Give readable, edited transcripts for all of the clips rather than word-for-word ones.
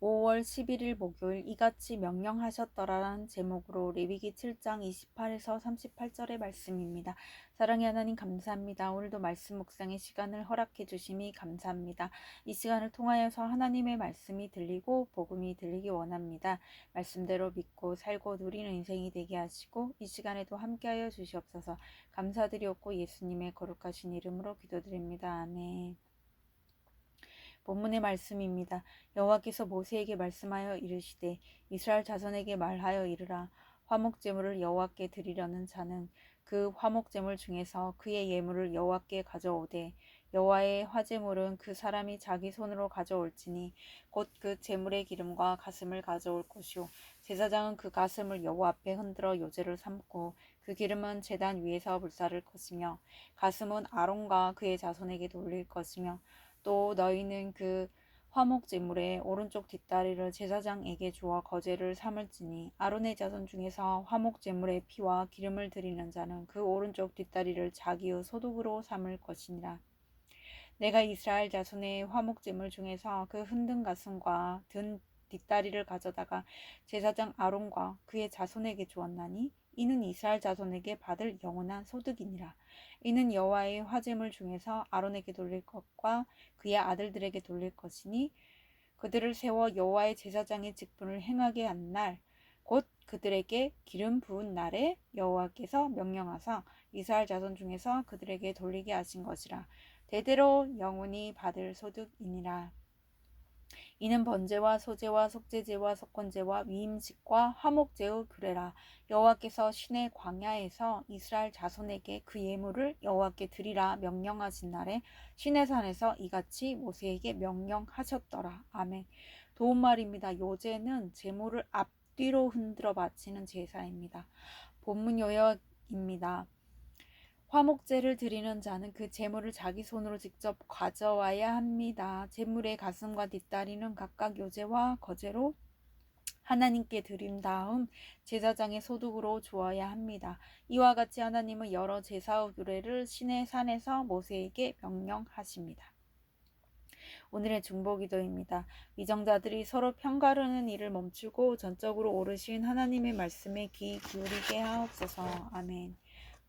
5월 11일 목요일 이같이 명령하셨더라라는 제목으로 레위기 7장 28에서 38절의 말씀입니다. 사랑의 하나님 감사합니다. 오늘도 말씀 묵상의 시간을 허락해 주심이 감사합니다. 이 시간을 통하여서 하나님의 말씀이 들리고 복음이 들리기 원합니다. 말씀대로 믿고 살고 누리는 인생이 되게 하시고 이 시간에도 함께하여 주시옵소서. 감사드리옵고 예수님의 거룩하신 이름으로 기도드립니다. 아멘. 본문의 말씀입니다. 여호와께서 모세에게 말씀하여 이르시되 이스라엘 자손에게 말하여 이르라. 화목 제물을 여호와께 드리려는 자는 그 화목 제물 중에서 그의 예물을 여호와께 가져오되 여호와의 화제물은 그 사람이 자기 손으로 가져올지니 곧 그 제물의 기름과 가슴을 가져올 것이요 제사장은 그 가슴을 여호와 앞에 흔들어 요제를 삼고 그 기름은 제단 위에서 불사를 것이며 가슴은 아론과 그의 자손에게 돌릴 것이며 또 너희는 그 화목 제물의 오른쪽 뒷다리를 제사장에게 주어 거제를 삼을지니 아론의 자손 중에서 화목 제물의 피와 기름을 드리는 자는 그 오른쪽 뒷다리를 자기의 소득으로 삼을 것이니라. 내가 이스라엘 자손의 화목 제물 중에서 그 흔든 가슴과 든 뒷다리를 가져다가 제사장 아론과 그의 자손에게 주었나니 이는 이스라엘 자손에게 받을 영원한 소득이니라. 이는 여호와의 화제물 중에서 아론에게 돌릴 것과 그의 아들들에게 돌릴 것이니 그들을 세워 여호와의 제사장의 직분을 행하게 한 날 곧 그들에게 기름 부은 날에 여호와께서 명령하사 이스라엘 자손 중에서 그들에게 돌리게 하신 것이라. 대대로 영원히 받을 소득이니라. 이는 번제와 소제와 속죄제와 속건제와 위임식과 화목제의 규례라. 여호와께서 시내 광야에서 이스라엘 자손에게 그 예물을 여호와께 드리라 명령하신 날에 시내산에서 이같이 모세에게 명령하셨더라. 아멘. 도움말입니다. 요제는 제물을 앞뒤로 흔들어 바치는 제사입니다. 본문 요약입니다. 화목제를 드리는 자는 그 제물을 자기 손으로 직접 가져와야 합니다. 제물의 가슴과 뒷다리는 각각 요제와 거제로 하나님께 드린 다음 제사장의 소득으로 주어야 합니다. 이와 같이 하나님은 여러 제사의 규례를 시내 산에서 모세에게 명령하십니다. 오늘의 중보기도입니다. 위정자들이 서로 편가르는 일을 멈추고 전적으로 오르신 하나님의 말씀에 귀 기울이게 하옵소서. 아멘.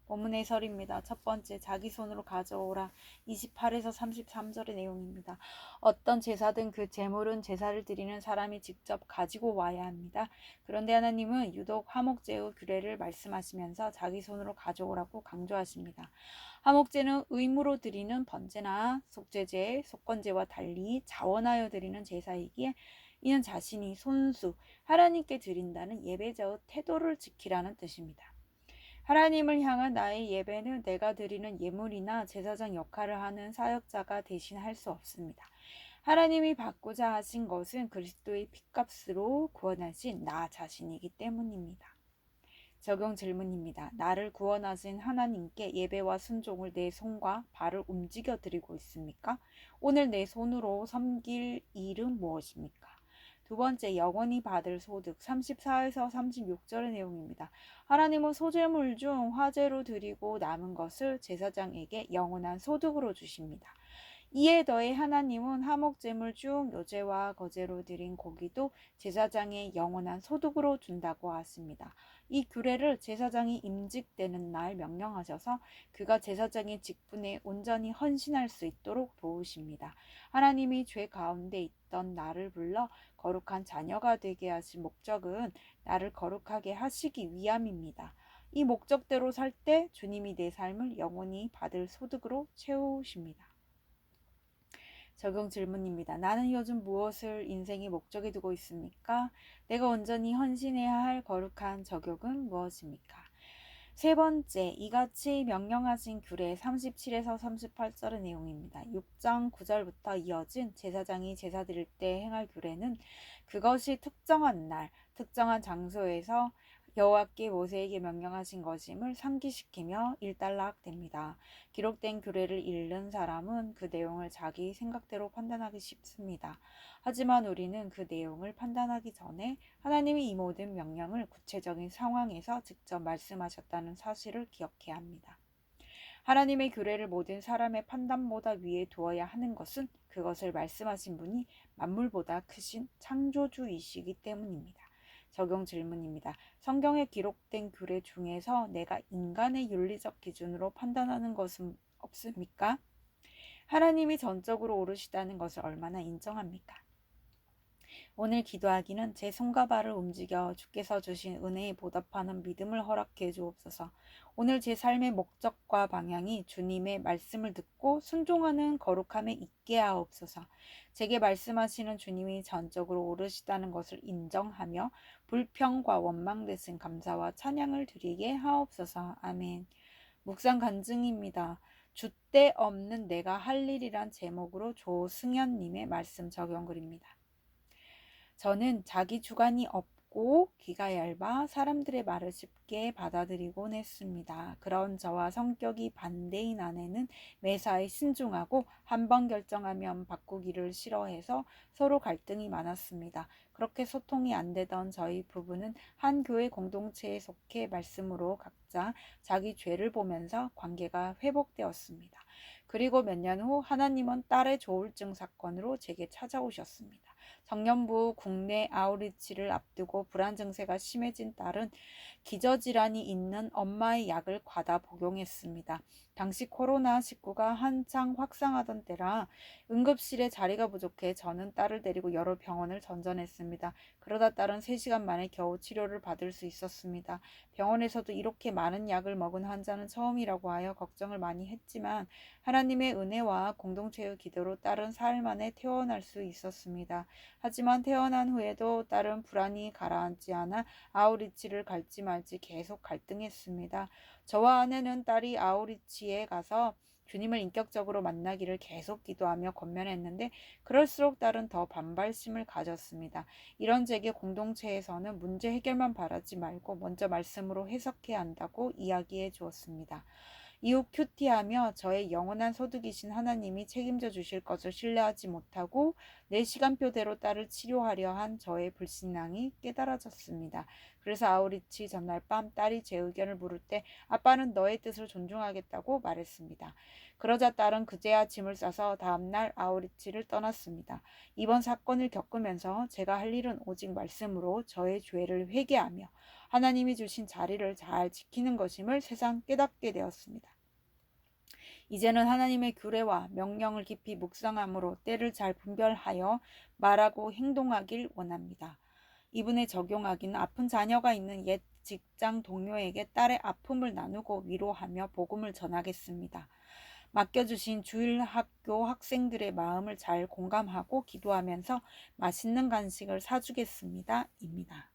본문의 설입니다. 첫 번째, 자기 손으로 가져오라. 28에서 33절의 내용입니다. 어떤 제사든 그 제물은 제사를 드리는 사람이 직접 가지고 와야 합니다. 그런데 하나님은 유독 화목제의 규례를 말씀하시면서 자기 손으로 가져오라고 강조하십니다. 화목제는 의무로 드리는 번제나 속죄제, 속건제와 달리 자원하여 드리는 제사이기에 이는 자신이 손수, 하나님께 드린다는 예배자의 태도를 지키라는 뜻입니다. 하나님을 향한 나의 예배는 내가 드리는 예물이나 제사장 역할을 하는 사역자가 대신 할 수 없습니다. 하나님이 받고자 하신 것은 그리스도의 핏값으로 구원하신 나 자신이기 때문입니다. 적용 질문입니다. 나를 구원하신 하나님께 예배와 순종을 내 손과 발을 움직여 드리고 있습니까? 오늘 내 손으로 섬길 일은 무엇입니까? 두 번째, 영원히 받을 소득 34에서 36절의 내용입니다. 하나님은 소재물 중 화제로 드리고 남은 것을 제사장에게 영원한 소득으로 주십니다. 이에 더해 하나님은 화목제물 중 요제와 거제로 드린 고기도 제사장의 영원한 소득으로 준다고 하십니다. 이 규례를 제사장이 임직되는 날 명령하셔서 그가 제사장의 직분에 온전히 헌신할 수 있도록 도우십니다. 하나님이 죄 가운데 있던 나를 불러 거룩한 자녀가 되게 하신 목적은 나를 거룩하게 하시기 위함입니다. 이 목적대로 살 때 주님이 내 삶을 영원히 받을 소득으로 채우십니다. 적용 질문입니다. 나는 요즘 무엇을 인생의 목적에 두고 있습니까? 내가 온전히 헌신해야 할 거룩한 적용은 무엇입니까? 세 번째, 이같이 명령하신 규례 37에서 38절의 내용입니다. 6장 9절부터 이어진 제사장이 제사 드릴 때 행할 규례는 그것이 특정한 날, 특정한 장소에서 여호와께 모세에게 명령하신 것임을 상기시키며 일단락됩니다. 기록된 규례를 읽는 사람은 그 내용을 자기 생각대로 판단하기 쉽습니다. 하지만 우리는 그 내용을 판단하기 전에 하나님이 이 모든 명령을 구체적인 상황에서 직접 말씀하셨다는 사실을 기억해야 합니다. 하나님의 규례를 모든 사람의 판단보다 위에 두어야 하는 것은 그것을 말씀하신 분이 만물보다 크신 창조주이시기 때문입니다. 적용 질문입니다. 성경에 기록된 규례 중에서 내가 인간의 윤리적 기준으로 판단하는 것은 없습니까? 하나님이 전적으로 옳으시다는 것을 얼마나 인정합니까? 오늘 기도하기는 제 손과 발을 움직여 주께서 주신 은혜에 보답하는 믿음을 허락해 주옵소서. 오늘 제 삶의 목적과 방향이 주님의 말씀을 듣고 순종하는 거룩함에 있게 하옵소서. 제게 말씀하시는 주님이 전적으로 옳으시다는 것을 인정하며 불평과 원망 대신 감사와 찬양을 드리게 하옵소서. 아멘. 묵상 간증입니다. 주때 없는 내가 할 일이란 제목으로 조승현님의 말씀 적용글입니다. 저는 자기 주관이 없고 귀가 얇아 사람들의 말을 쉽게 받아들이곤 했습니다. 그런 저와 성격이 반대인 아내는 매사에 신중하고 한 번 결정하면 바꾸기를 싫어해서 서로 갈등이 많았습니다. 그렇게 소통이 안 되던 저희 부부는 한 교회 공동체에 속해 말씀으로 각자 자기 죄를 보면서 관계가 회복되었습니다. 그리고 몇 년 후 하나님은 딸의 조울증 사건으로 제게 찾아오셨습니다. 청년부 국내 아우리치를 앞두고 불안 증세가 심해진 딸은 기저질환이 있는 엄마의 약을 과다 복용했습니다. 당시 코로나19가 한창 확산하던 때라 응급실에 자리가 부족해 저는 딸을 데리고 여러 병원을 전전했습니다. 그러다 딸은 3시간 만에 겨우 치료를 받을 수 있었습니다. 병원에서도 이렇게 많은 약을 먹은 환자는 처음이라고 하여 걱정을 많이 했지만 하나님의 은혜와 공동체의 기도로 딸은 사흘 만에 퇴원할 수 있었습니다. 하지만 퇴원한 후에도 딸은 불안이 가라앉지 않아 아우리치를 갈지 말지 계속 갈등했습니다. 저와 아내는 딸이 아우리치에 가서 주님을 인격적으로 만나기를 계속 기도하며 권면했는데 그럴수록 딸은 더 반발심을 가졌습니다. 이런 제게 공동체에서는 문제 해결만 바라지 말고 먼저 말씀으로 해석해야 한다고 이야기해 주었습니다. 이후 큐티하며 저의 영원한 소득이신 하나님이 책임져 주실 것을 신뢰하지 못하고 내 시간표대로 딸을 치료하려 한 저의 불신앙이 깨달아졌습니다. 그래서 아우리치 전날 밤 딸이 제 의견을 물을 때 아빠는 너의 뜻을 존중하겠다고 말했습니다. 그러자 딸은 그제야 짐을 싸서 다음날 아우리치를 떠났습니다. 이번 사건을 겪으면서 제가 할 일은 오직 말씀으로 저의 죄를 회개하며 하나님이 주신 자리를 잘 지키는 것임을 새삼 깨닫게 되었습니다. 이제는 하나님의 규례와 명령을 깊이 묵상함으로 때를 잘 분별하여 말하고 행동하길 원합니다. 이분에 적용하기는 아픈 자녀가 있는 옛 직장 동료에게 딸의 아픔을 나누고 위로하며 복음을 전하겠습니다. 맡겨주신 주일학교 학생들의 마음을 잘 공감하고 기도하면서 맛있는 간식을 사주겠습니다. 입니다.